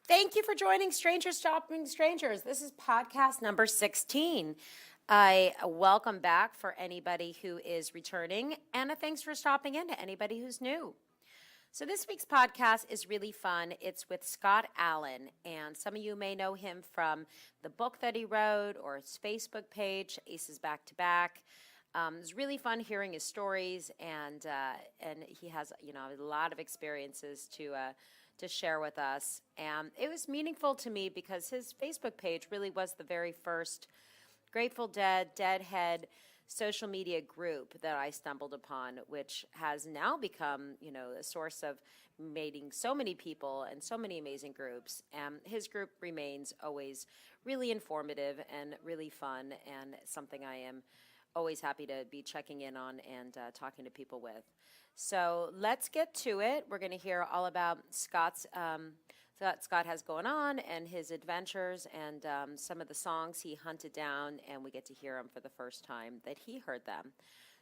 Thank you for joining Strangers Stopping Strangers. This is podcast number 16. I welcome back for anybody who is returning, and a thanks for stopping in to anybody who's new. So this week's podcast is really fun. It's with Scott Allen, and some of you may know him from the book that he wrote or his Facebook page, Aces Back to Back. It's really fun hearing his stories, and he has a lot of experiences to share with us. And it was meaningful to me because his Facebook page really was the very first Grateful Dead, Deadhead social media group that I stumbled upon, which has now become, a source of meeting so many people and so many amazing groups. And his group remains always really informative and really fun, and something I am always happy to be checking in on and talking to people with. So let's get to it. We're going to hear all about Scott has going on and his adventures and some of the songs he hunted down, and we get to hear them for the first time that he heard them.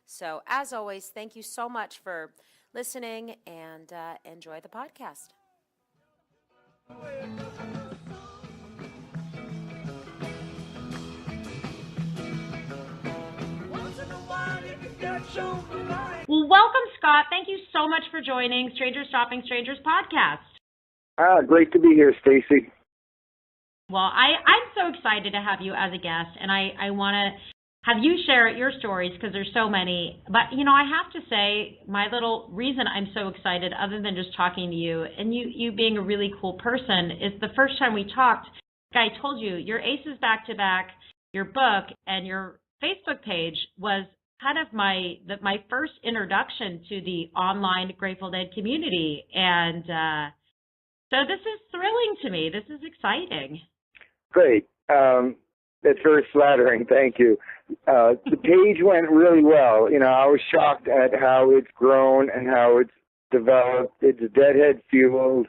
So as always, thank you so much for listening, and enjoy the podcast. Well, welcome, Scott. Thank you so much for joining Strangers Stopping Strangers podcast. Great to be here, Staci. Well, I'm so excited to have you as a guest, and I want to have you share your stories because there's so many. But, I have to say, my little reason I'm so excited, other than just talking to you and you being a really cool person, is the first time we talked, I told you, your Aces Back to Back, your book, and your Facebook page was kind of my first introduction to the online Grateful Dead community. And so this is thrilling to me. This is exciting. Great. That's very flattering. Thank you. The page went really well. I was shocked at how it's grown and how it's developed. It's Deadhead fueled.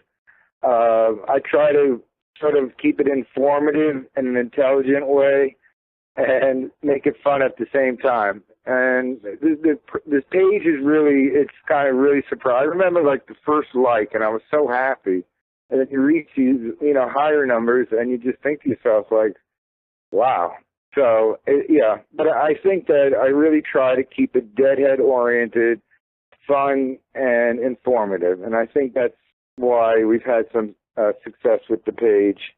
I try to sort of keep it informative in an intelligent way and make it fun at the same time. And this page is it's kind of really surprised. I remember the first like, and I was so happy. And then you reach these, higher numbers, and you just think to yourself, wow. So, yeah. But I think that I really try to keep it Deadhead-oriented, fun, and informative. And I think that's why we've had some success with the page.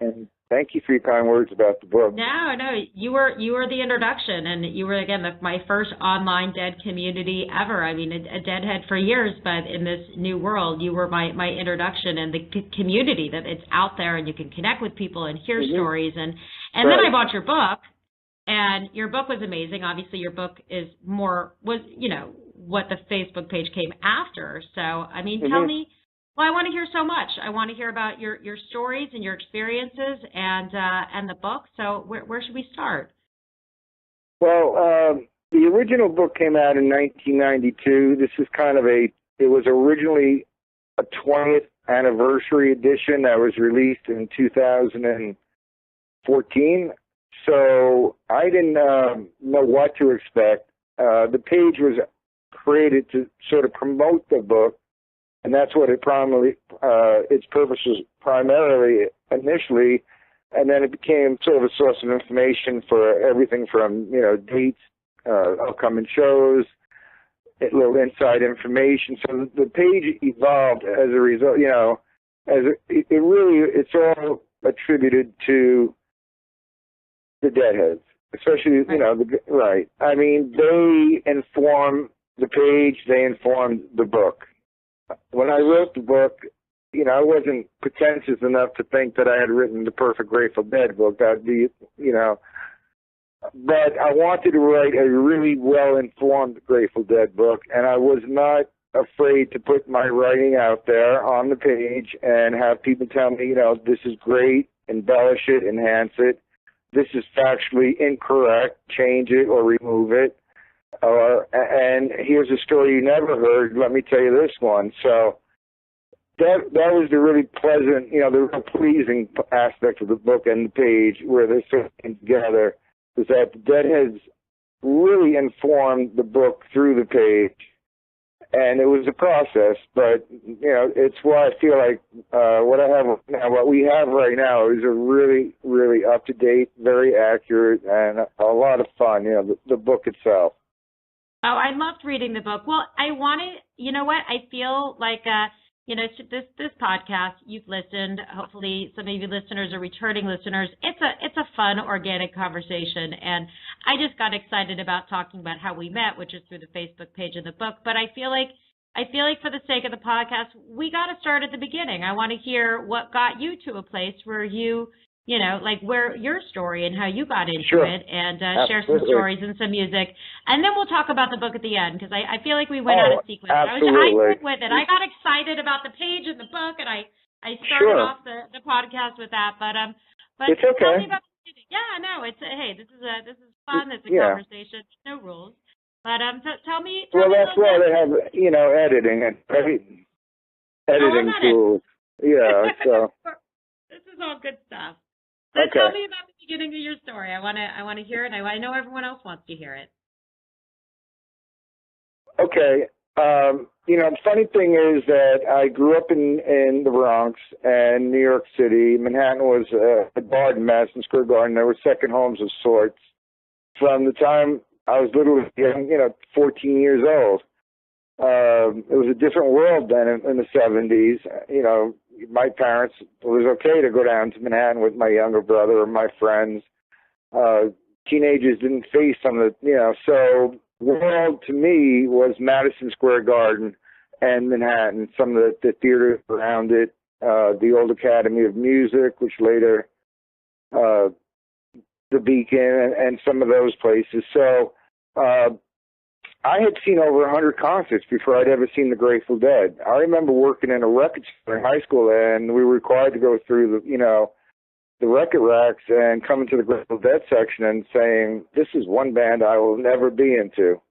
And thank you for your kind words about the book. No, you were the introduction, and you were, again, my first online Dead community ever. I mean, a Deadhead for years, but in this new world, you were my introduction, and the community that it's out there, and you can connect with people and hear stories. And right. Then I bought your book, and your book was amazing. Obviously, your book is what the Facebook page came after. So, I mean, tell me. Well, I want to hear so much. I want to hear about your stories and your experiences and the book. So where should we start? Well, the original book came out in 1992. This is it was originally a 20th anniversary edition that was released in 2014. So I didn't know what to expect. The page was created to sort of promote the book. And that's what its purpose was primarily initially, and then it became sort of a source of information for everything from, dates, upcoming shows, little inside information. So the page evolved as a result, it's all attributed to the Deadheads, especially, right. I mean, they inform the page, they informed the book. When I wrote the book, I wasn't pretentious enough to think that I had written the perfect Grateful Dead book. That'd be, but I wanted to write a really well-informed Grateful Dead book, and I was not afraid to put my writing out there on the page and have people tell me, this is great, embellish it, enhance it. This is factually incorrect, change it or remove it. And here's a story you never heard. Let me tell you this one. So that was the really pleasant, the real pleasing aspect of the book and the page where they sort of came together, was that the Deadheads really informed the book through the page. And it was a process, but, it's why I feel like what I have now, what we have right now is a really, really up-to-date, very accurate, and a lot of fun, the book itself. Oh, I loved reading the book. Well, I wanted, you know what? I feel like, this podcast, you've listened. Hopefully some of you listeners are returning listeners. It's a fun, organic conversation. And I just got excited about talking about how we met, which is through the Facebook page of the book. But I feel like for the sake of the podcast, we got to start at the beginning. I want to hear what got you to a place where you, where your story and how you got into it, and share some stories and some music. And then we'll talk about the book at the end, because I feel like we went out of sequence. I went with it. I got excited about the page in the book, and I started off the podcast with that. But it's okay. Tell me about the music. Yeah, no, hey, this is fun. It's a conversation. No rules. But tell me. Well, that's why they have editing and editing tools. Yeah, so this is all good stuff. So tell me about the beginning of your story. I want to hear it. I know everyone else wants to hear it. Okay. The funny thing is that I grew up in the Bronx and New York City. Manhattan was a garden, Madison Square Garden. There were second homes of sorts. From the time I was literally young, 14 years old. It was a different world then in the 70s. My parents, it was okay to go down to Manhattan with my younger brother or my friends. Teenagers didn't face some of the, so the world to me was Madison Square Garden and Manhattan, some of the theaters around it, the old Academy of Music, which later, the Beacon and some of those places. So, I had seen over 100 concerts before I'd ever seen the Grateful Dead. I remember working in a record store in high school, and we were required to go through the record racks and coming to the Grateful Dead section and saying, "This is one band I will never be into."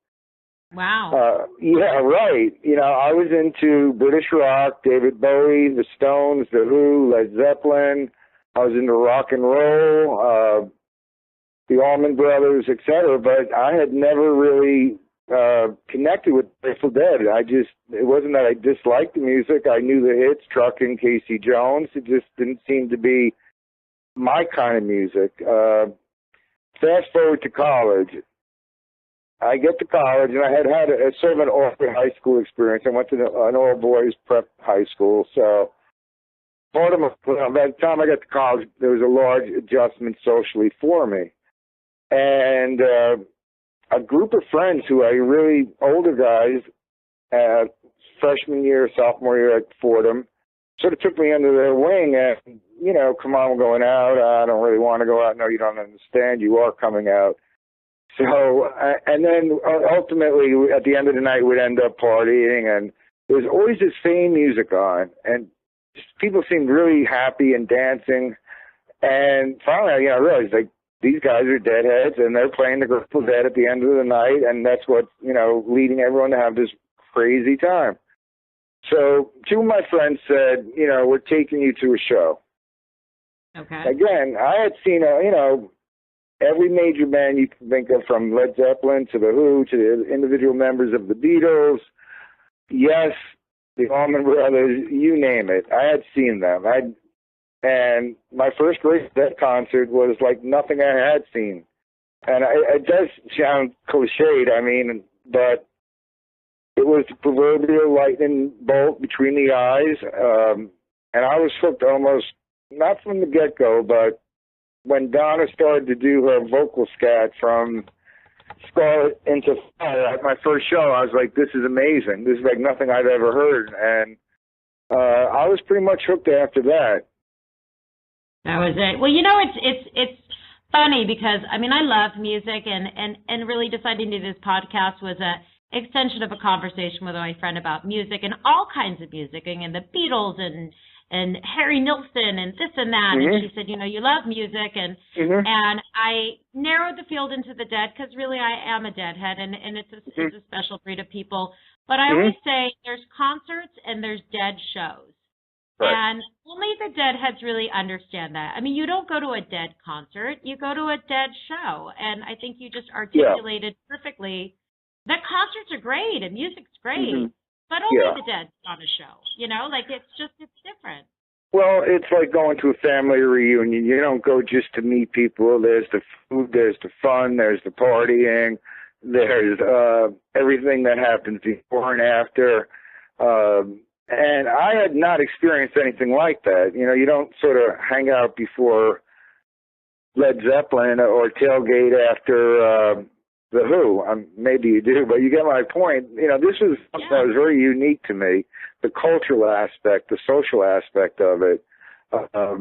Wow. Yeah, right. I was into British rock, David Bowie, the Stones, the Who, Led Zeppelin. I was into rock and roll, the Allman Brothers, etc. But I had never really connected with Grateful Dead. It wasn't that I disliked the music. I knew the hits, Truckin', Casey Jones. It just didn't seem to be my kind of music. Fast forward to college. I get to college, and I had a sort of an awkward high school experience. I went to an all-boys prep high school, so by the time I got to college, there was a large adjustment socially for me. And a group of friends who are really older guys, freshman year, sophomore year at Fordham, sort of took me under their wing and, come on, we're going out. I don't really want to go out. No, you don't understand. You are coming out. So, and then ultimately at the end of the night, we'd end up partying, and there was always this same music on, and people seemed really happy and dancing. And finally, I realized, these guys are Deadheads, and they're playing the Grateful Dead at the end of the night, and that's what, leading everyone to have this crazy time. So two of my friends said, we're taking you to a show. Okay. Again, I had seen, every major band you can think of, from Led Zeppelin to The Who to the individual members of the Beatles. Yes, the Allman Brothers, you name it. I had seen them. And my first Grateful Dead concert was like nothing I had seen. And it does sound cliched, but it was the proverbial lightning bolt between the eyes. And I was hooked almost, not from the get-go, but when Donna started to do her vocal scat from Scarlet into Fire at my first show, I was like, this is amazing. This is like nothing I've ever heard. And I was pretty much hooked after that. That was it. Well, it's funny because, I love music, and really deciding to do this podcast was a extension of a conversation with my friend about music and all kinds of music, and the Beatles and Harry Nilsson and this and that. Mm-hmm. And she said, you love music. And and I narrowed the field into the Dead because really I am a Deadhead, and it's a special breed of people. But I always say there's concerts and there's Dead shows. Right. And only the Deadheads really understand that. You don't go to a Dead concert, you go to a Dead show. And I think you just articulated perfectly that concerts are great and music's great. but only Yeah. the Dead on a show. You know, like it's different. Well, it's like going to a family reunion. You don't go just to meet people. There's the food, there's the fun, there's the partying, there's everything that happens before and after. And I had not experienced anything like that. You know, you don't sort of hang out before Led Zeppelin or tailgate after The Who. Maybe you do, but you get my point. You know, this was something that was very unique to me. The cultural aspect, the social aspect of it, I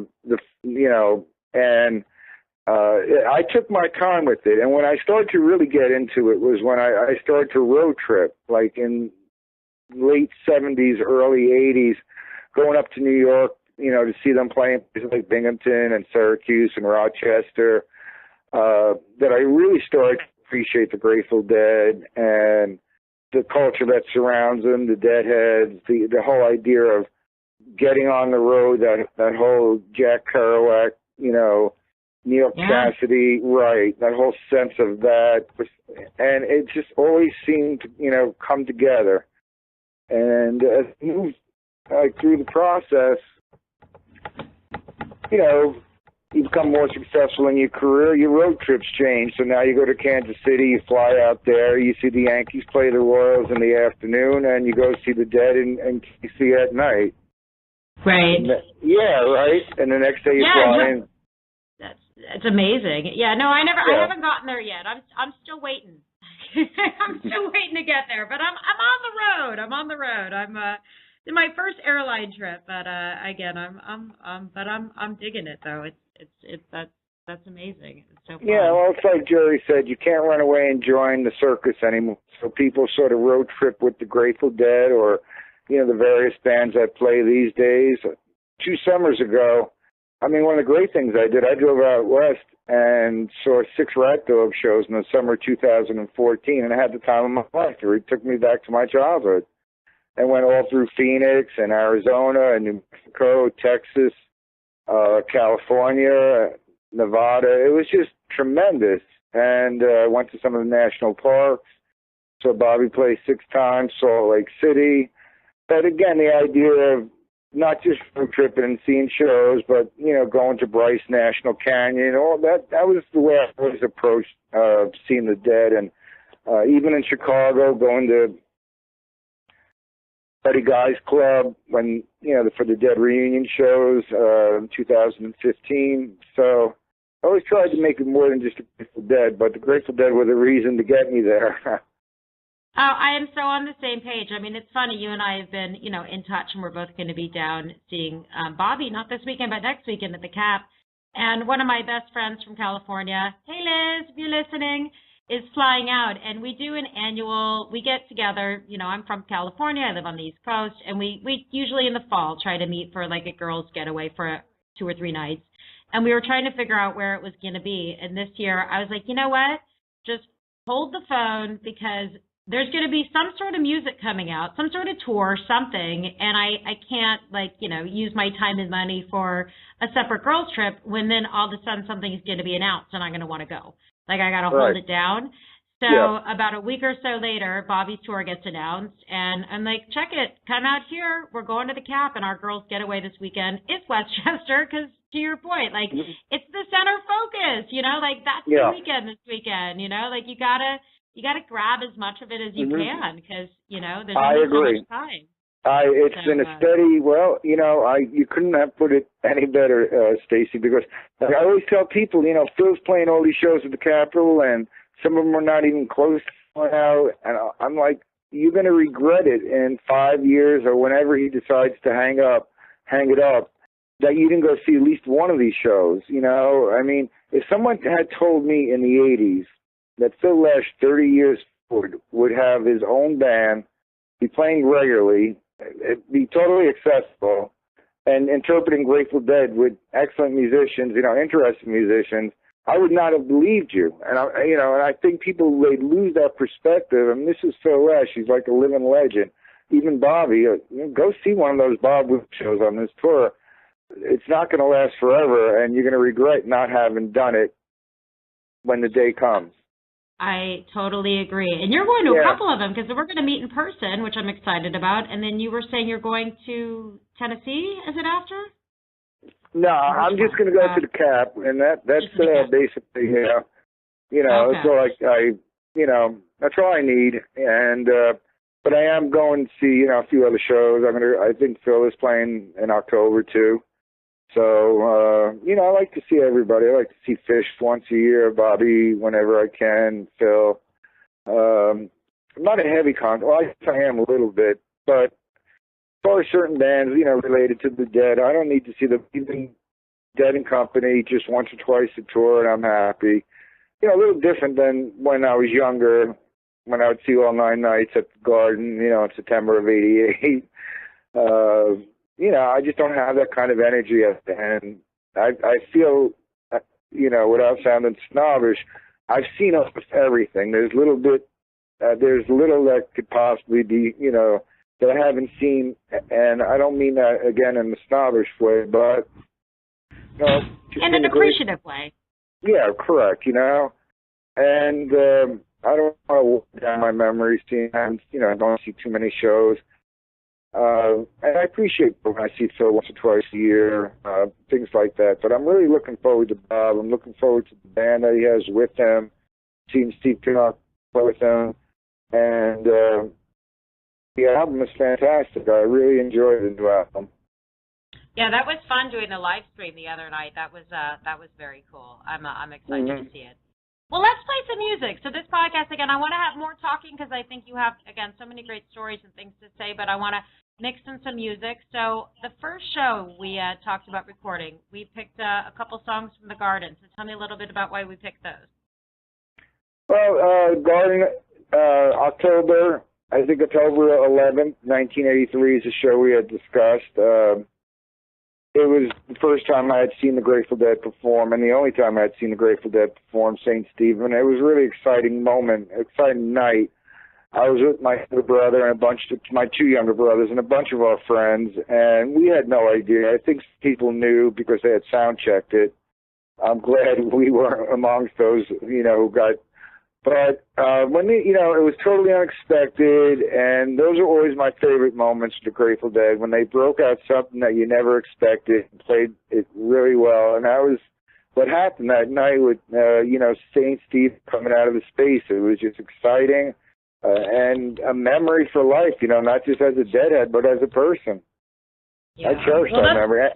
took my time with it. And when I started to really get into it was when I started to road trip, like in late 70s, early 80s, going up to New York, you know, to see them playing places like Binghamton and Syracuse and Rochester, that I really started to appreciate the Grateful Dead and the culture that surrounds them, the Deadheads, the whole idea of getting on the road, that whole Jack Kerouac, you know, Neil Cassidy, right, that whole sense of that. And it just always seemed to, you know, come together. And as you move through the process, you know, you become more successful in your career, your road trips change. So now you go to Kansas City, you fly out there, you see the Yankees play the Royals in the afternoon, and you go see the Dead in KC at night. Right. Right. And the next day you fly in. It's amazing. Yeah, no, I haven't gotten there yet. I'm still waiting. I'm still waiting to get there, but I'm on the road. I'm in my first airline trip, but again, I'm digging it though. That's amazing. It's so fun. Yeah, well, it's like Jerry said, you can't run away and join the circus anymore. So people sort of road trip with the Grateful Dead or, you know, the various bands that play these days. 2 summers ago, I mean, one of the great things I did, I drove out west and saw 6 Rat Dog shows in the summer of 2014, and I had the time of my life. It took me back to my childhood. And went all through Phoenix and Arizona and New Mexico, Texas, California, Nevada. It was just tremendous. And went to some of the national parks. Saw Bobby play 6 times, Salt Lake City. But again, the idea of not just road tripping and seeing shows, but, you know, going to Bryce National Canyon, all that was the way I always approached seeing the Dead. And even in Chicago, going to Buddy Guy's Club when, you know, for the Dead reunion shows in 2015. So I always tried to make it more than just the Grateful Dead, but the Grateful Dead were the reason to get me there. Oh, I am so on the same page. I mean, it's funny. You and I have been, you know, in touch, and we're both going to be down seeing Bobby, not this weekend, but next weekend at the Cap. And one of my best friends from California, hey Liz, if you're listening, is flying out. And we do an annual, we get together, you know, I'm from California, I live on the East Coast, and we usually in the fall try to meet for like a girls' getaway for 2 or 3 nights. And we were trying to figure out where it was going to be. And this year I was like, you know what, just hold the phone because there's going to be some sort of music coming out, some sort of tour, something, and I can't, like, you know, use my time and money for a separate girls trip when then all of a sudden something is going to be announced and I'm going to want to go. Like, I got to hold it down. So about a week or so later, Bobby's tour gets announced, and I'm like, check it, come out here. We're going to the Cap, and our girls' getaway this weekend is Westchester because, to your point, like, it's the center focus, you know, like, that's the weekend this weekend, you know, like, you got to grab as much of it as you can because, you know, there's only so much time. It's been a steady, well, you know, you couldn't have put it any better, Staci, because like I always tell people, you know, Phil's playing all these shows at the Capitol and some of them are not even close to going out. And I'm like, you're going to regret it in 5 years or whenever he decides to hang it up, that you didn't go see at least one of these shows, you know? I mean, if someone had told me in the 80s that Phil Lesh, 30 years forward, would have his own band, be playing regularly, be totally accessible, and interpreting Grateful Dead with excellent musicians, you know, interesting musicians, I would not have believed you. And I think people, they lose that perspective. And this is Phil Lesh. He's like a living legend. Even Bobby, go see one of those Bob Wood shows on this tour. It's not going to last forever, and you're going to regret not having done it when the day comes. I totally agree. And you're going to a Yeah. couple of them because we're going to meet in person, which I'm excited about. And then you were saying you're going to Tennessee, is it after? No, I'm just going to go to the Cap, and that's basically, Okay. so that's all I need. And but I am going to see, a few other shows. I think Phil is playing in October too. So, I like to see everybody. I like to see Fish once a year, Bobby whenever I can, Phil. I'm not a heavy concert. Well, I guess I am a little bit, but as far as certain bands, related to the Dead, I don't need to see them. Even Dead and Company just once or twice a tour, and I'm happy. A little different than when I was younger, when I would see All Nine Nights at the Garden, in September of '88. I just don't have that kind of energy, and I feel, without sounding snobbish, I've seen almost everything. There's little that could possibly be, that I haven't seen, and I don't mean that again in the snobbish way, but just in an appreciative way. Yeah, correct. And I don't want to walk down my memory, seeing, I don't see too many shows. And I appreciate when I see Phil once or twice a year, things like that. But I'm really looking forward to Bob. I'm looking forward to the band that he has with him, seeing Steve Pinnock play with him. And the album is fantastic. I really enjoyed the new album. Yeah, that was fun doing the live stream the other night. That was very cool. I'm excited to see it. Well, let's play some music. So this podcast, again, I want to have more talking because I think you have, again, so many great stories and things to say, but I want to mix in some music. So the first show we talked about recording, we picked a couple songs from The Garden. So tell me a little bit about why we picked those. Well, Garden, October 11th, 1983 is a show we had discussed. It was the first time I had seen the Grateful Dead perform, and the only time I had seen the Grateful Dead perform, St. Stephen. It was a really exciting moment, exciting night. I was with my younger brother and my two younger brothers and a bunch of our friends, and we had no idea. I think people knew because they had sound checked it. I'm glad we weren't amongst those, who got. But when it was totally unexpected, and those are always my favorite moments of the Grateful Dead, when they broke out something that you never expected and played it really well. And that was what happened that night with, St. Steve coming out of the space. It was just exciting and a memory for life, not just as a Deadhead, but as a person. Yeah. I cherish that memory.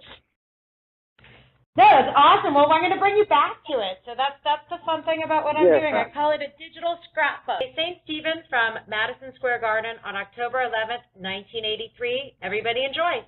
No, that's awesome. Well, we're going to bring you back to it. So that's the fun thing about what I'm doing. I call it a digital scrapbook. St. Stephen from Madison Square Garden on October 11th, 1983. Everybody enjoy.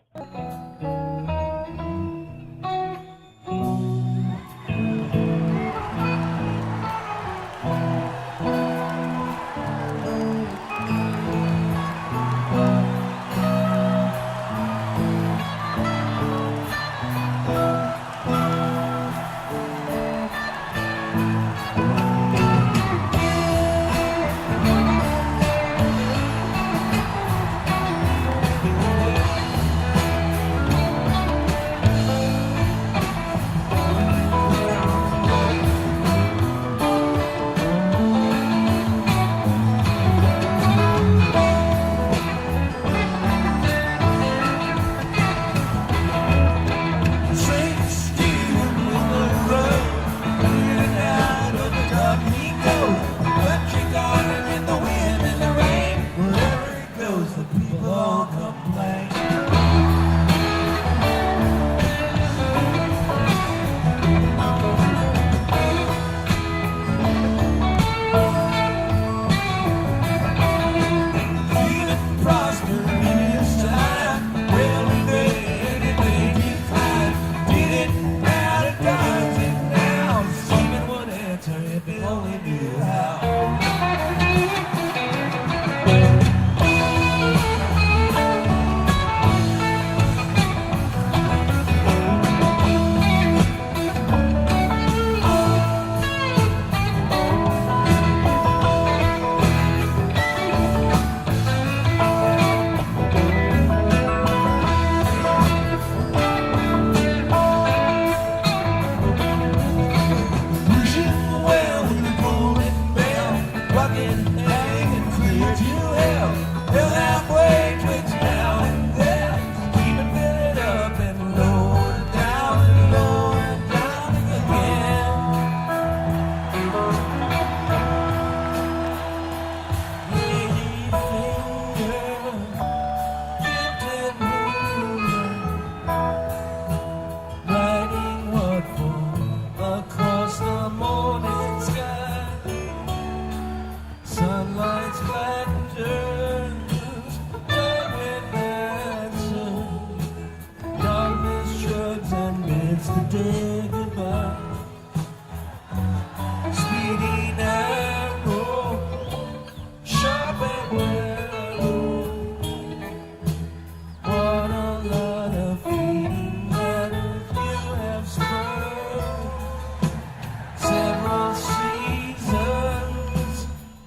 the day goodbye. Speedy narrow, sharp and narrow. What a lot of feeding that you have spread. Several seasons,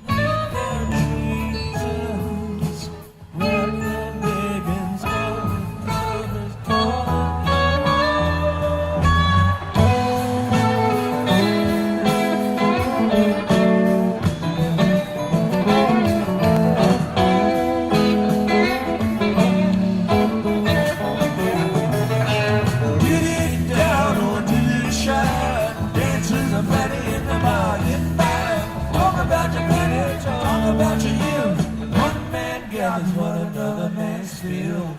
with their reasons. What the biggins of love is calling you. Did it down or did it shine? Dancers are plenty in the bar, get by. Talk about your penny, talk about your yield. One man gathers what another man steals.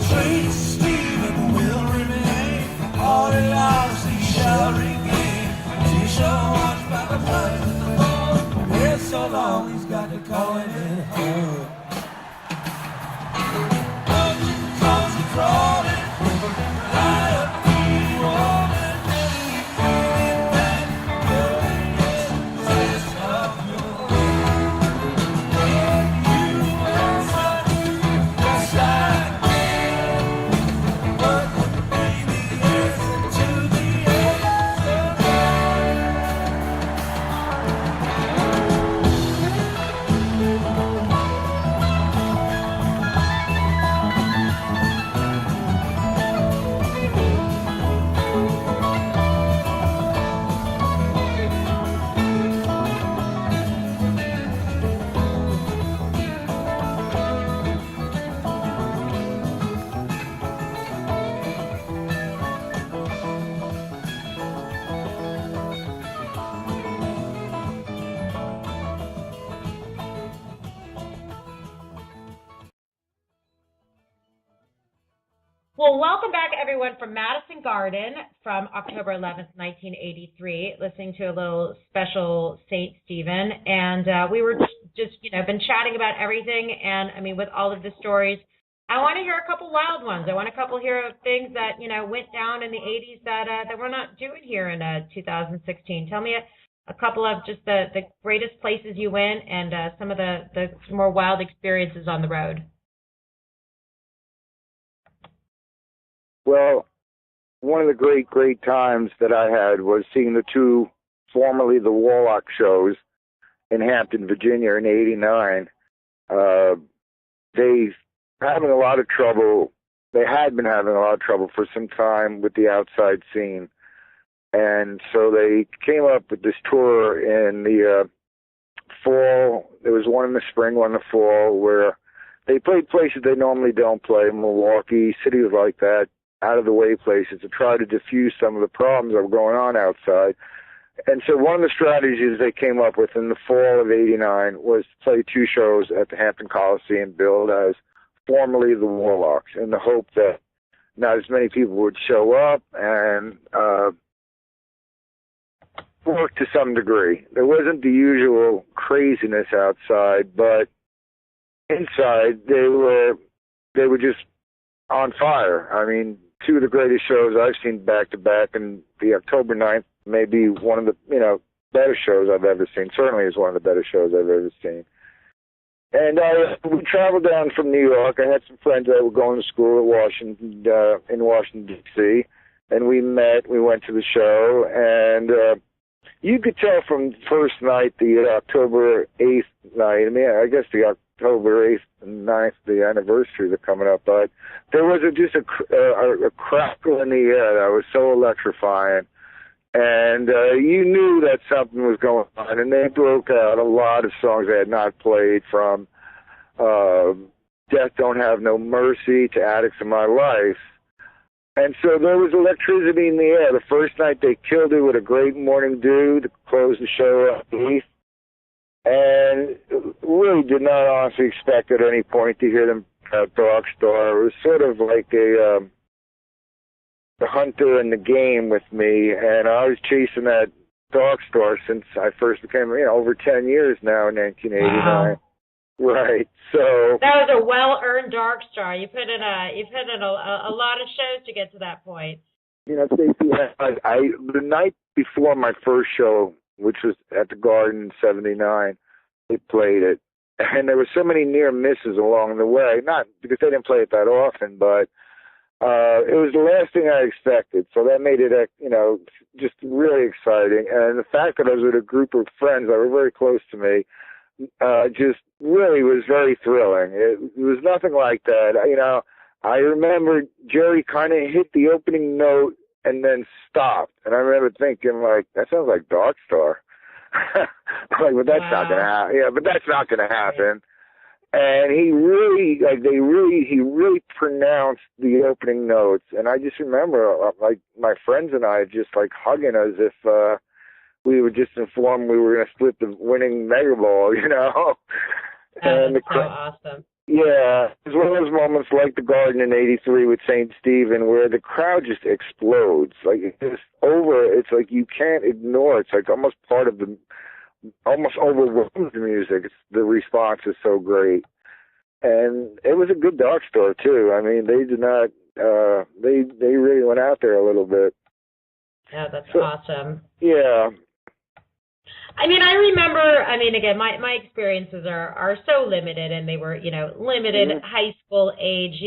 Saint Stephen will remain. All he loves he shall regain. He shall watch by the fire of the Lord. Yes, so long he's got to call it home. Comes crawling, lie up to woman. Feeling that going yes of yours. You answer, yes I can. But baby, yes to the Well, welcome back, everyone, from Madison Garden from October 11th, 1983, listening to a little special St. Stephen. And we were just, been chatting about everything. And, I mean, with all of the stories, I want to hear a couple wild ones. I want a couple hear of things that, went down in the 80s that we're not doing here in 2016. Tell me a couple of just the greatest places you went and some of the more wild experiences on the road. Well, one of the great times that I had was seeing the two, formerly the Warlocks shows in Hampton, Virginia in '89. They having a lot of trouble. They had been having a lot of trouble for some time with the outside scene. And so they came up with this tour in the fall. There was one in the spring, one in the fall, where they played places they normally don't play, Milwaukee, cities like that, out-of-the-way places, to try to diffuse some of the problems that were going on outside. And so one of the strategies they came up with in the fall of '89 was to play two shows at the Hampton Coliseum, billed as formerly the Warlocks, in the hope that not as many people would show up and work to some degree. There wasn't the usual craziness outside, but inside they were just on fire. I mean, two of the greatest shows I've seen back to back, and the October 9th may be one of the better shows I've ever seen. Certainly is one of the better shows I've ever seen. And we traveled down from New York. I had some friends that were going to school at Washington, in Washington, D.C., and we met. We went to the show, and you could tell from the first night, the October 8th night, I mean, I guess the October 8th and 9th, the anniversaries are coming up, but there was just a crackle in the air that was so electrifying. And you knew that something was going on, and they broke out a lot of songs they had not played, from Death Don't Have No Mercy to Addicts of My Life. And so there was electricity in the air. The first night they killed it with A Great Morning Dew to close the show up, and really did not honestly expect at any point to hear them Darkstar. It was sort of like the hunter in the game with me, and I was chasing that Darkstar since I first became, over 10 years now in 1989. Wow. Right. So that was a well-earned Darkstar. You put in a lot of shows to get to that point. Staci, the night before my first show, which was at the Garden in '79, they played it, and there were so many near misses along the way. Not because they didn't play it that often, but it was the last thing I expected. So that made it, just really exciting. And the fact that I was with a group of friends that were very close to me, just really was very thrilling. It was nothing like that. I remember Jerry kind of hit the opening note and then stopped. And I remember thinking, that sounds like Darkstar. But that's not going to happen. Yeah, but that's not going to happen. And he really pronounced the opening notes. And I just remember, my friends and I just hugging as if, we were just informed we were going to split the winning Mega Ball, And that's so awesome. Yeah, it's one of those moments like the Garden in '83 with St. Stephen, where the crowd just explodes. It's just over. It's like you can't ignore it. It's like almost part of almost overwhelms the music. The response is so great. And it was a good Darkstar too. I mean, they did not, they really went out there a little bit. Yeah, that's awesome. Yeah. I mean, I remember, again, my experiences are so limited, and they were, limited high school age,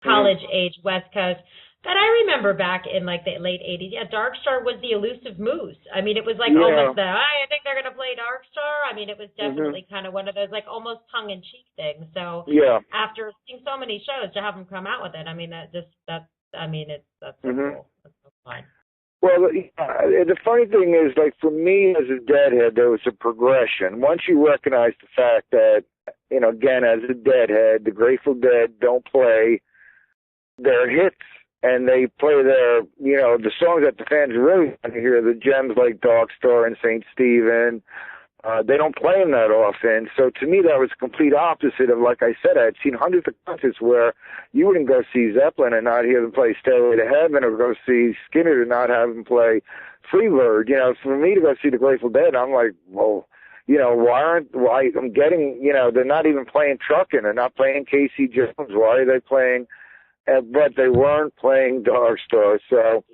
college age, West Coast. But I remember back in the late 80s, Darkstar was the elusive moose. I mean, it was almost I think they're going to play Darkstar. I mean, it was definitely kind of one of those almost tongue-in-cheek things. So after seeing so many shows, to have them come out with it, that's so cool. That's so fun. Well, the funny thing is, for me as a Deadhead, there was a progression. Once you recognize the fact that, again, as a Deadhead, the Grateful Dead don't play their hits, and they play their, the songs that the fans really want to hear, the gems like Darkstar and St. Stephen. They don't play them that often. So to me, that was the complete opposite of, like I said, I had seen hundreds of concerts where you wouldn't go see Zeppelin and not hear them play Stairway to Heaven, or go see Skinner and not have them play Freebird. For me to go see the Grateful Dead, I'm like, well, why I'm getting, they're not even playing Truckin', they're not playing Casey Jones. Why are they playing? But they weren't playing Darkstar. So,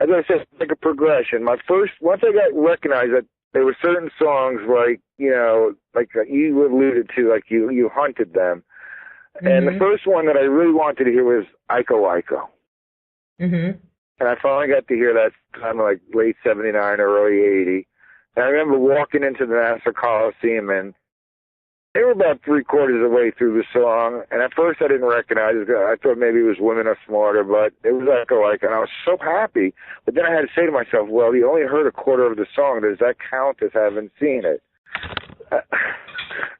as I said, it's like a progression. Once I got recognized that there were certain songs like you alluded to, you hunted them. And the first one that I really wanted to hear was Iko Iko. And I finally got to hear that kind of late '79 or early '80. And I remember walking into the Nassau Coliseum, and they were about 3/4 of the way through the song. And at first I didn't recognize it. I thought maybe it was Women Are Smarter, but it was Iko Iko. And I was so happy. But then I had to say to myself, well, you only heard 1/4 of the song. Does that count as having seen it? Of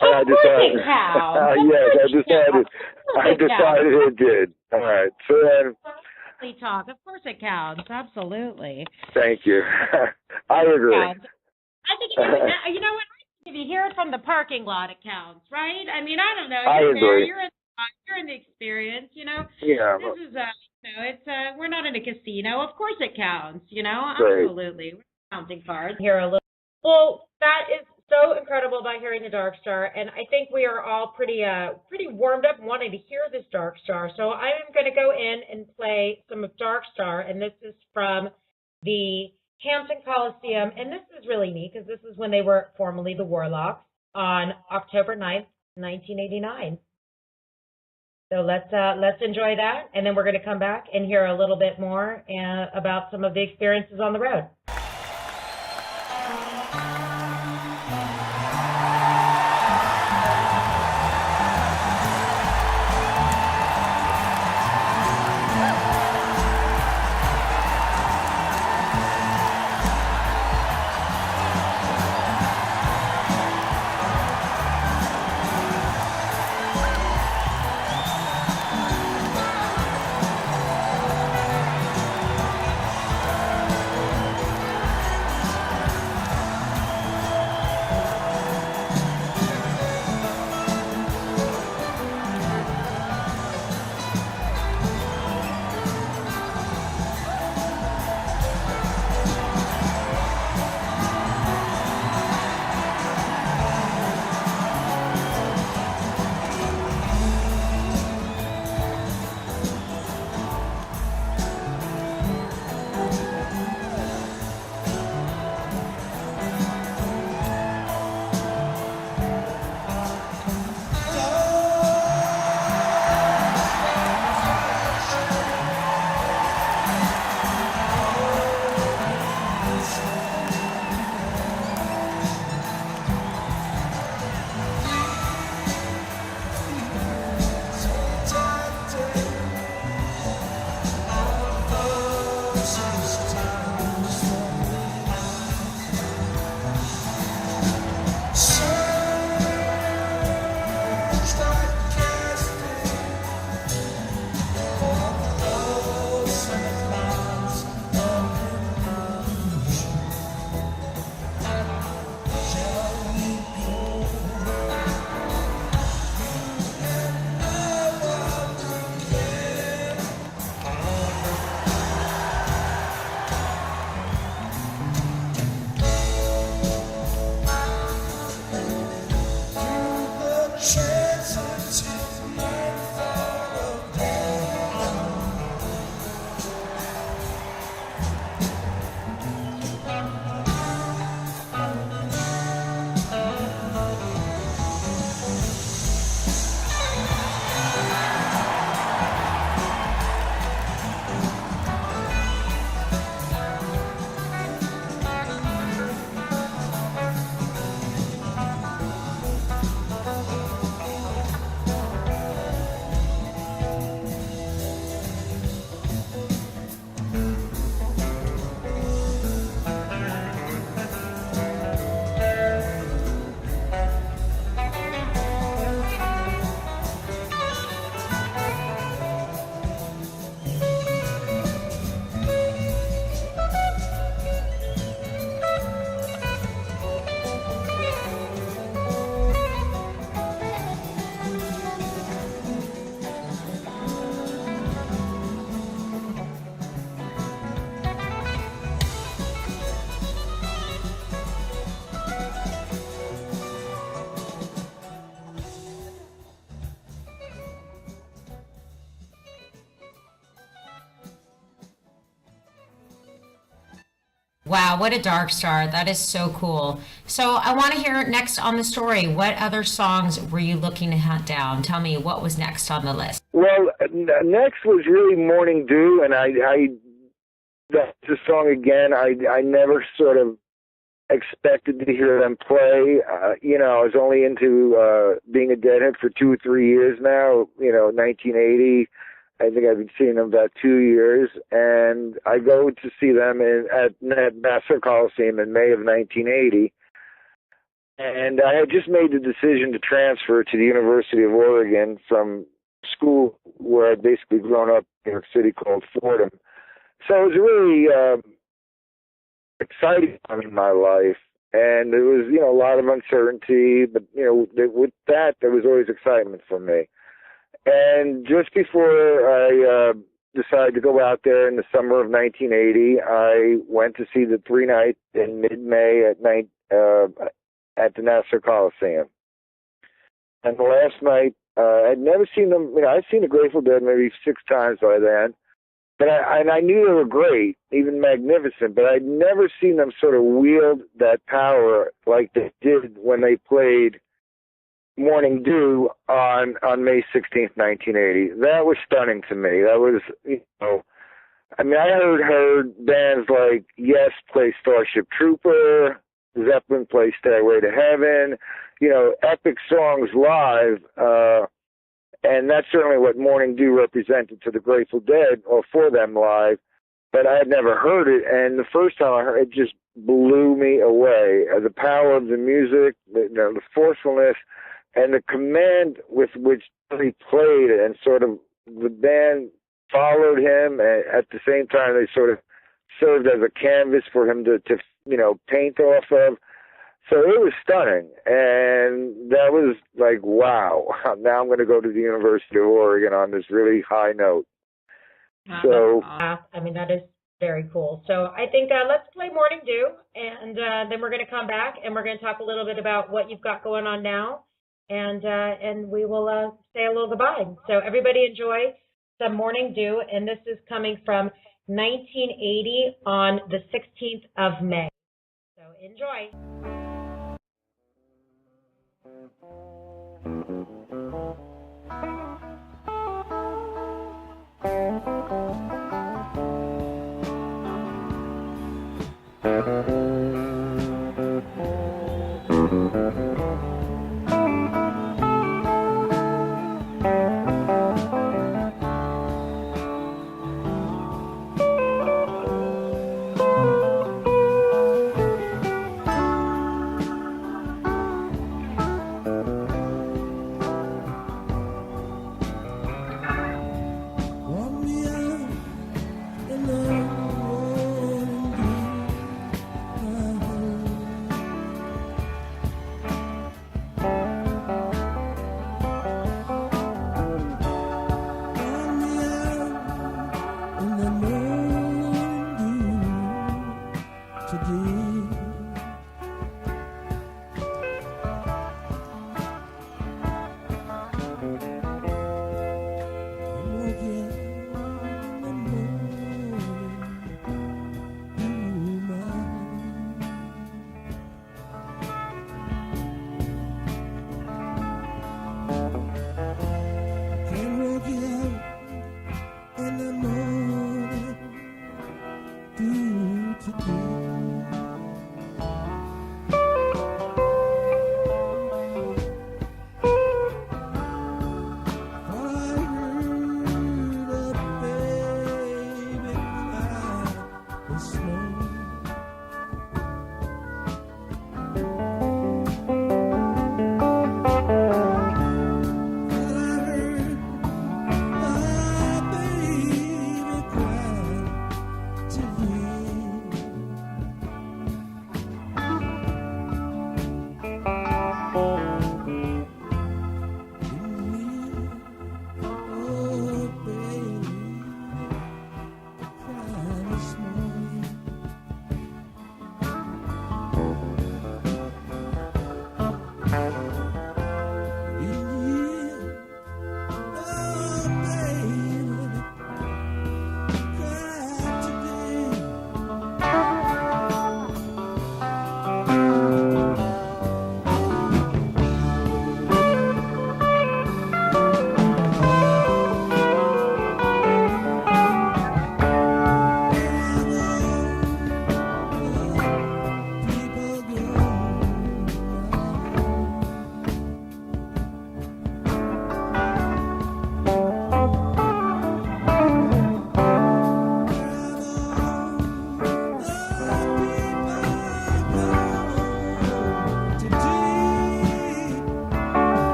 course it counts. Yes, I decided it did. All right. So then, of course it counts. Absolutely. Thank you. I agree. I think you know what? If you hear it from the parking lot, it counts, right? I don't know. I agree. You're in the experience, Yeah. This is it's we're not in a casino. Of course it counts, Great. Absolutely. We're counting cards here a little. Well, that is so incredible about hearing the Darkstar, and I think we are all pretty warmed up wanting to hear this Darkstar. So I am going to go in and play some of Darkstar, and this is from the Hampton Coliseum, and this is really neat because this is when they were formerly the Warlocks on October 9th, 1989. So let's enjoy that, and then we're going to come back and hear a little bit more about some of the experiences on the road. Wow, what a Darkstar. That is so cool. So I want to hear next on the story. What other songs were you looking to hunt down? Tell me what was next on the list. Well, next was really Morning Dew, and that's the song again. I never sort of expected to hear them play. I was only into being a Deadhead for 2 or 3 years now. 1980. I think I've been seeing them about 2 years, and I go to see them at Nassau Coliseum in May of 1980. And I had just made the decision to transfer to the University of Oregon from school where I'd basically grown up in New York City called Fordham. So it was a really exciting time in my life. And there was, a lot of uncertainty, but, with that, there was always excitement for me. And just before I decided to go out there in the summer of 1980, I went to see the 3-night in mid-May at the Nassau Coliseum. And the last night, I'd never seen them. I'd seen the Grateful Dead maybe 6 times by then. but I knew they were great, even magnificent, but I'd never seen them sort of wield that power like they did when they played Morning Dew on May 16th, 1980. That was stunning to me. That was, I mean, I heard bands like Yes play Starship Trooper, Zeppelin play Stairway to Heaven, epic songs live, and that's certainly what Morning Dew represented to the Grateful Dead, or for them live, but I had never heard it, and the first time I heard it, just blew me away. The power of the music, the forcefulness, and the command with which he played, and sort of the band followed him, and at the same time they sort of served as a canvas for him to paint off of. So it was stunning, and that was like, wow, now I'm going to go to the University of Oregon on this really high note. So, I mean, that is very cool. So I think let's play Morning Dew, and then we're going to come back, and we're going to talk a little bit about what you've got going on now, and we will say a little goodbye. So everybody enjoy some Morning Dew, and this is coming from 1980 on the 16th of May. So enjoy.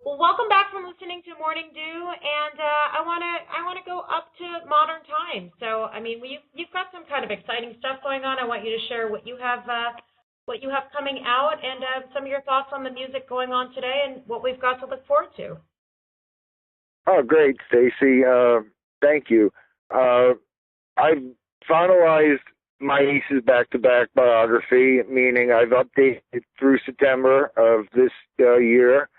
Well, welcome back from listening to Morning Dew, and I wanna go up to modern times. So, I mean, you've got some kind of exciting stuff going on. I want you to share what you have coming out, and some of your thoughts on the music going on today, and what we've got to look forward to. Oh, great, Staci. Thank you. I've finalized my Aces back-to-back biography, meaning I've updated it through September of this year.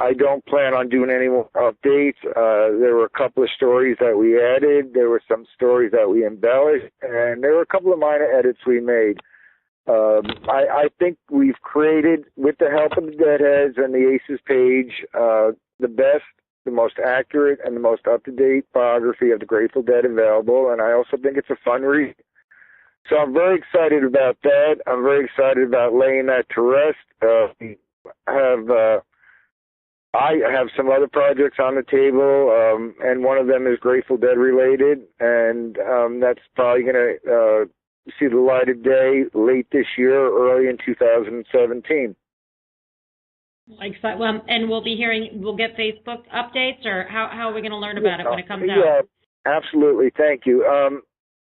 I don't plan on doing any more updates. There were a couple of stories that we added. There were some stories that we embellished, and there were a couple of minor edits we made. I think we've created, with the help of the Deadheads and the Aces page, the best, the most accurate, and the most up-to-date biography of the Grateful Dead available, and I also think it's a fun read. So I'm very excited about that. I'm very excited about laying that to rest. I have some other projects on the table, and one of them is Grateful Dead related, and that's probably going to see the light of day late this year, early in 2017. Well, and we'll get Facebook updates, or how are we going to learn about it when it comes out? Yeah, absolutely. Thank you.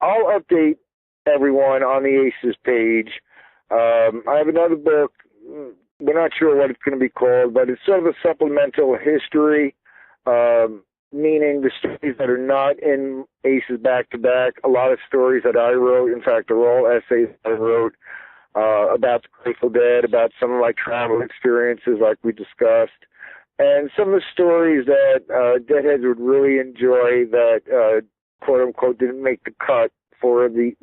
I'll update everyone on the Aces page. I have another book. We're not sure what it's going to be called, but it's sort of a supplemental history, meaning the stories that are not in Aces back-to-back, a lot of stories that I wrote, in fact, they're all essays I wrote about the Grateful Dead, about some of my travel experiences like we discussed, and some of the stories that Deadheads would really enjoy that, quote-unquote, didn't make the cut for the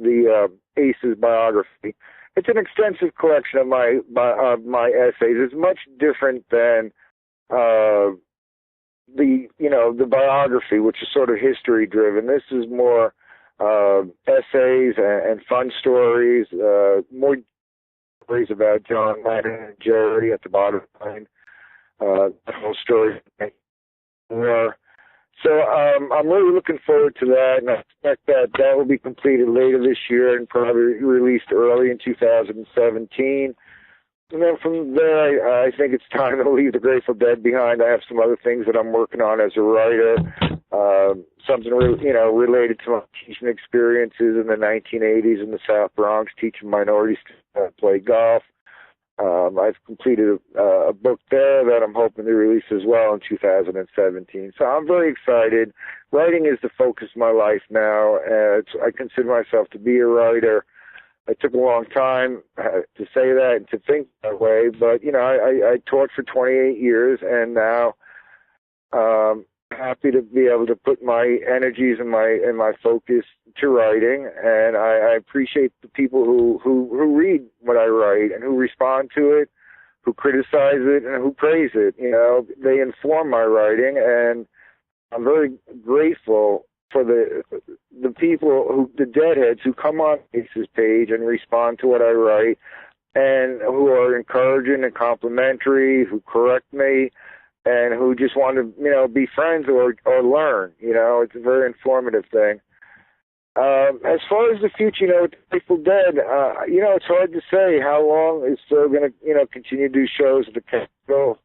Aces biography. It's an extensive collection of my essays. It's much different than the biography, which is sort of history driven. This is more essays and fun stories, more stories about John Lennon and Jerry at the bottom line. The whole story more. So I'm really looking forward to that, and I expect that will be completed later this year and probably released early in 2017. And then from there, I think it's time to leave the Grateful Dead behind. I have some other things that I'm working on as a writer, something related to my teaching experiences in the 1980s in the South Bronx, teaching minorities to play golf. I've completed a book there that I'm hoping to release as well in 2017. So I'm very excited. Writing is the focus of my life now. I consider myself to be a writer. It took a long time to say that and to think that way, but, I taught for 28 years, and now happy to be able to put my energies and my focus to writing, and I appreciate the people who read what I write and who respond to it, who criticize it, and who praise it. They inform my writing, and I'm very grateful for the people the Deadheads who come on Ace's page and respond to what I write, and who are encouraging and complimentary, who correct me. and who just want to, be friends or learn. It's a very informative thing. As far as the future, with the Grateful Dead, it's hard to say how long is still going to, continue to do shows at the Capitol.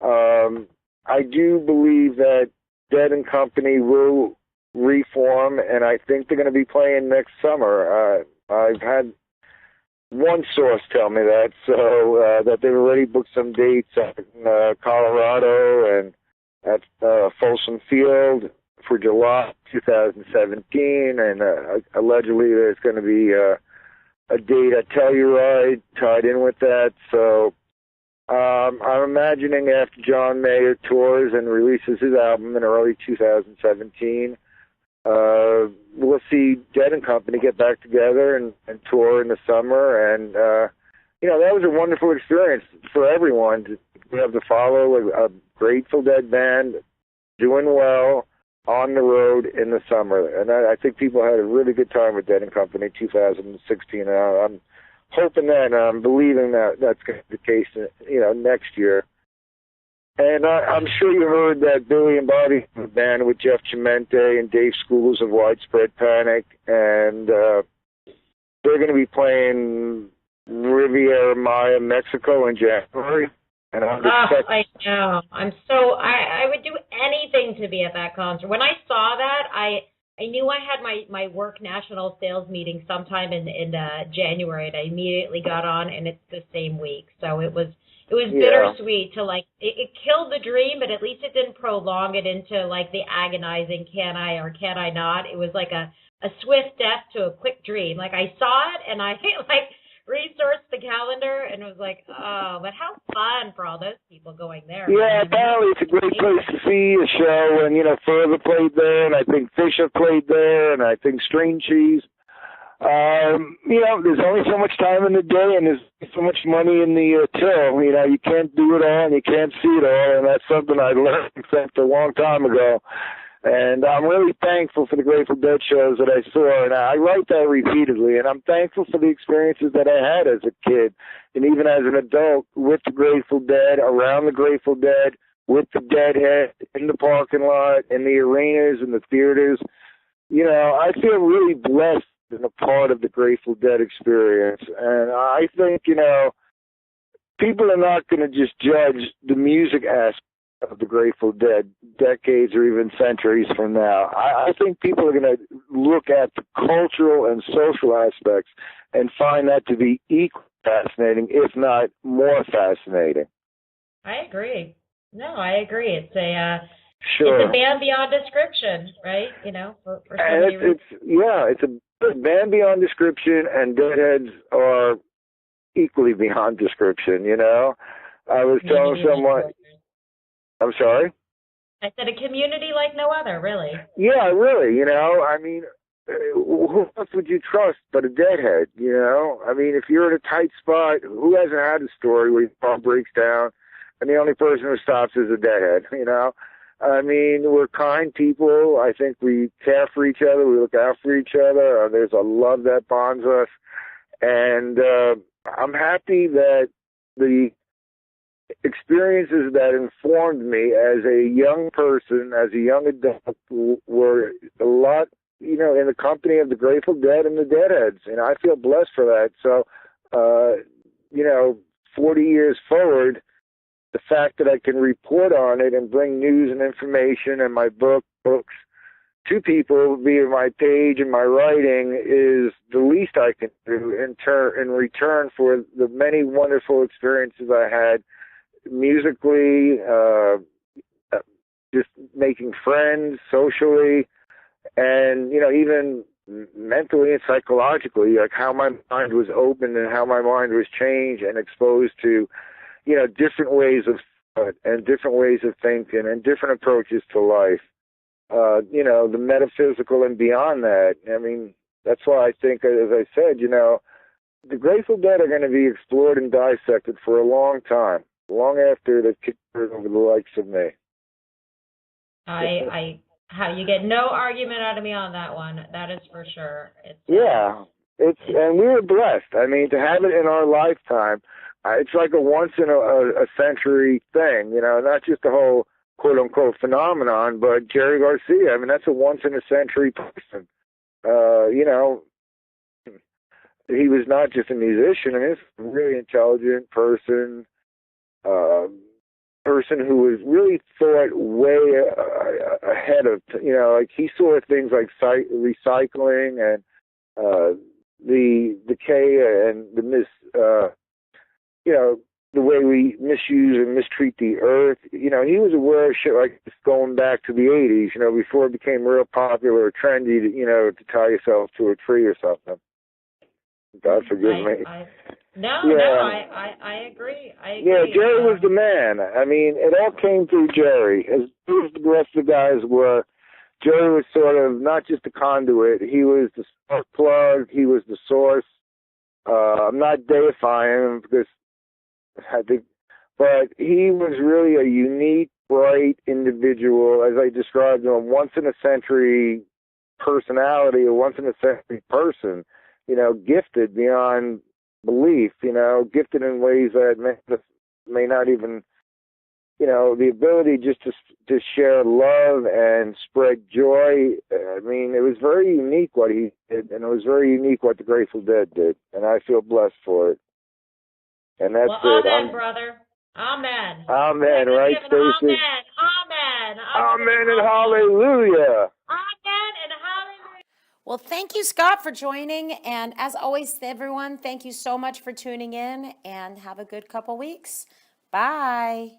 I do believe that Dead and Company will reform, and I think they're going to be playing next summer. I've had one source tell me that, so that they've already booked some dates in Colorado and at Folsom Field for July 2017, and allegedly there's going to be a date at Telluride tied in with that. So I'm imagining after John Mayer tours and releases his album in early 2017, we'll see Dead and Company get back together and tour in the summer. And, that was a wonderful experience for everyone to have to follow a Grateful Dead band doing well on the road in the summer. And I think people had a really good time with Dead and Company 2016. And I'm hoping that, I'm believing that that's going to be the case, next year. And I'm sure you heard that Billy and Bobby band with Jeff Chimente and Dave Schools of Widespread Panic, and they're going to be playing Riviera Maya, Mexico in January. And I know. I would do anything to be at that concert. When I saw that, I knew I had my work national sales meeting sometime in January, and I immediately got on, and it's the same week. So it was bittersweet to it killed the dream, but at least it didn't prolong it into the agonizing can I or can I not. It was like a swift death to a quick dream. I saw it and I resourced the calendar and was oh, but how fun for all those people going there. Yeah, apparently it's a great place to see a show, and Further played there, and I think Fisher played there, and I think String Cheese. There's only so much time in the day, and there's so much money in the till. You can't do it all, and you can't see it all, and that's something I learned a long time ago. And I'm really thankful for the Grateful Dead shows that I saw, and I write that repeatedly, and I'm thankful for the experiences that I had as a kid, and even as an adult, with the Grateful Dead, around the Grateful Dead, with the Deadheads, in the parking lot, in the arenas, in the theaters. I feel really blessed and a part of the Grateful Dead experience. And I think, people are not going to just judge the music aspect of the Grateful Dead decades or even centuries from now. I think people are going to look at the cultural and social aspects and find that to be equally fascinating, if not more fascinating. I agree. No, I agree. It's a sure. It's a band beyond description, right? For it's a band beyond description, and Deadheads are equally beyond description. I was telling someone. I'm sorry? I said a community like no other, really. Yeah, really, who else would you trust but a Deadhead, if you're in a tight spot, who hasn't had a story where your car breaks down and the only person who stops is a Deadhead, we're kind people. I think we care for each other. We look out for each other. There's a love that bonds us. And I'm happy that the experiences that informed me as a young person, as a young adult, were a lot, in the company of the Grateful Dead and the Deadheads. And I feel blessed for that. So, 40 years forward, the fact that I can report on it and bring news and information and my books to people via my page and my writing is the least I can do in return for the many wonderful experiences I had musically, just making friends socially, and even mentally and psychologically, how my mind was opened and how my mind was changed and exposed to different ways of thought and different ways of thinking and different approaches to life, the metaphysical and beyond that. That's why I think, as I said, the Grateful Dead are going to be explored and dissected for a long time, long after they've kicked over the likes of me. How you get no argument out of me on that one. That is for sure. And we were blessed. To have it in our lifetime it's like a once in a century thing, you know, not just the whole quote unquote phenomenon, but Jerry Garcia. I mean, that's a once in a century person. You know, he was not just a musician. I mean, he's a really intelligent person, person who was really thought way ahead of, you know, like he saw things like recycling and the decay and the you know, the way we misuse and mistreat the earth. You know, he was aware of shit like this going back to the 80s, you know, before it became real popular or trendy, to, you know, to tie yourself to a tree or something. God forgive me. I agree. Yeah, Jerry was the man. I mean, it all came through Jerry. As good as the rest of the guys were, Jerry was sort of not just a conduit. He was the spark plug. He was the source. I'm not deifying him because I think, but he was really a unique, bright individual, as I described him, once in a century personality, a once in a century person. You know, gifted beyond belief, you know, gifted in ways that may not even, you know, the ability just to share love and spread joy. I mean, it was very unique what he did, and it was very unique what the Grateful Dead did, and I feel blessed for it. And that's it. Amen, brother. Amen. Amen, right, Staci? Amen. Amen and hallelujah. Amen and hallelujah. Well, thank you, Scott, for joining. And as always, everyone, thank you so much for tuning in and have a good couple weeks. Bye.